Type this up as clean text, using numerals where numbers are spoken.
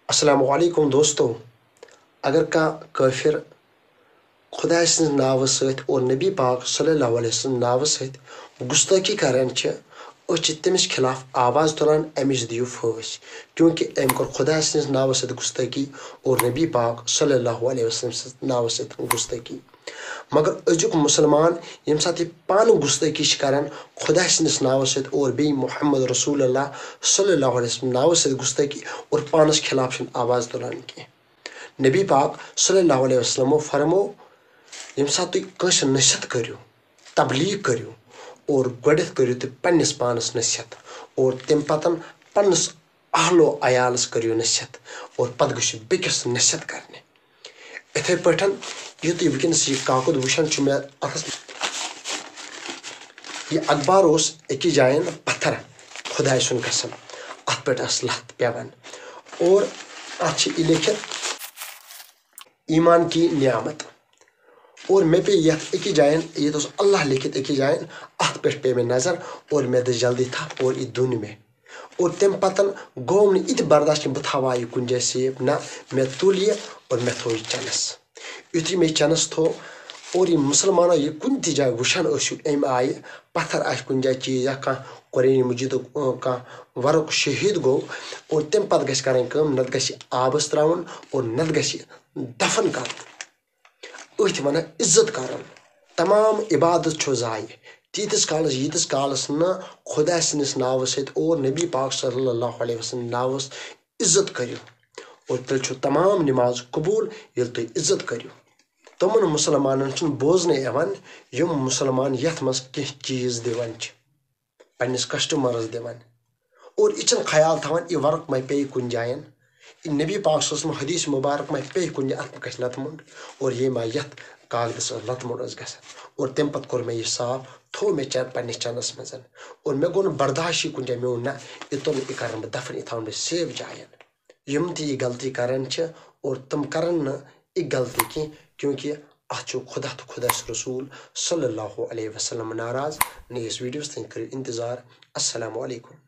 السلام علیکم دوستو اگر کافر خدا سٕنٛدِ ناوٕ سۭتۍ اور نبی پاک صلی اللہ علیہ وسلم ناوٕ سۭتۍ گُستٲخی کران چھِ أسۍ چھِ تٔمِس خلاف آواز تُلان أمِس دِیِو پھٲسۍ کیونکہِ أمۍ کوٚر خدا سٕنٛدِس ناوٕ سۭتۍ گُستٲخی اور نبی پاک صلی اللہ علیہ وسلم سٕنٛز ناوٕ سۭتۍ گُستٲخی مگر أزیُک مُسلمان ییٚمہِ ساتہٕ یہِ پانہٕ گُستٲخی چھِ کران خدا سٕنٛدِس ناوٕ سۭتۍ اور بیٚیہِ محمد رسول اللہ صلی اللہ علیہ وسلم ناوٕ سۭتۍ گُستٲخی اور پانس خلاف چھِنہٕ آواز تُلان کینٛہہ نبی پاک صلی اللہ علیہ وسلمو فرمو ییٚمہِ ساتہٕ تُہۍ کٲنٛسہِ نصیحت کٔرِو تبلیغ کٔرِو اور گۄڈٮ۪تھ کٔرِو تُہۍ پننِس پانس نصیحت اور تمہِ پتہٕ پننِس اہلو عیالس کٔرِو نصیحت اور پتہٕ گٔژھِو بیٚکِس نصیحت کرنہِ یِتھے پٲٹھۍ یہِ تُہۍ وٕنکیٚنس یہِ کاکُد وٕچھان چھُ مےٚ اتھس یہِ اخبار اوس أکِس جاین پتھر خۄداے سُنٛد قسم اتھ پٮ۪ٹھ ٲس لتھ پیوان اور اتھ چھِ یہِ لیکھِتھ ایمان کی نعمت اور مےٚ پیٚیہِ یتھ أکِس جاین ییٚتہِ اوس اللہ لیکھِتھ أکِس جاین اتھ پٮ۪ٹھ پیٚیہِ مےٚ نظر اور مےٚ دِژ جلدی تھپھ اور یہِ دُن مےٚ اور تمہِ پتہٕ گوٚو نہٕ یہِ تہِ برداشت کہِ بہٕ تھاوا یہِ کُنہِ جایہِ سیف نہ مےٚ تُل یہِ اور مےٚ تھوو یہِ چنس یُتھُے مےٚ چنس تھوو اور یہِ مُسلمانو یہِ کُنہِ تہِ جایہِ وٕچھان ٲسِو امہِ آیہِ پتھر آسہِ کُنہِ جایہِ چیٖز یا کانٛہہ قرآنِ مجیٖدُک کانٛہہ ورُق شہیٖد گوٚو اور تمہِ پتہٕ گژھِ کرٕنۍ کٲم نتہٕ گژھِ یہِ آبس تراوُن اور نتہٕ گژھِ یہِ دفن کرُن أتھۍ ونان عزت کرُن تمام عبادت چھُ ضایہِ تیٖتِس کالس ییٖتِس کالس نہٕ خۄدا سٕنٛدِس ناوٕ سۭتۍ اور نبی پاک صلی اللہ علیہ وسلم ناوس عزت کٔرِو اور تیٚلہِ چھُ تمام نماز قبوٗل ییٚلہِ تُہۍ عزت کٔرِو تِمن مُسلمانن چھُنہٕ بوزنٕے یِوان یِم مُسلمان یتھ منٛز کینٛہہ چیٖز دِوان چھِ پننِس کسٹمرس دِوان اور یہِ چھُنہٕ خیال تھاوان یہِ ورُق ما پیٚیہِ کُنہِ جاین یہِ نبی پاک صلی اللہ علیہ وسلم حدیث مُبارک ما پیٚیہِ کُنہِ جایہِ اتھ ما گژھِ لتہٕ موٚنڈ اور یہِ ما یتھ کاغدس لتہٕ موٚنڈ ٲس گژھان اور تمہِ پتہٕ کوٚر مےٚ یہِ صاف تھوٚو مےٚ پننِس چنس منٛز اور مےٚ گوٚو نہٕ برداشٕے کُنہِ جایہِ مےٚ ووٚن نہ یہِ تُل یہِ کرن بہٕ دفن یہِ تھاون بہٕ سیف جاین یِم تہِ یہِ غلطی کران چھِ اور تِم کرن نہٕ یہِ غلطی کینٛہہ کیونکہِ اتھ چھُ خۄدا تہٕ خۄداس رسول صلی اللہ علیہ وسلم ناراض نٔیِس ویڈیوس تانۍ کٔرِو انتظار السلام علیکم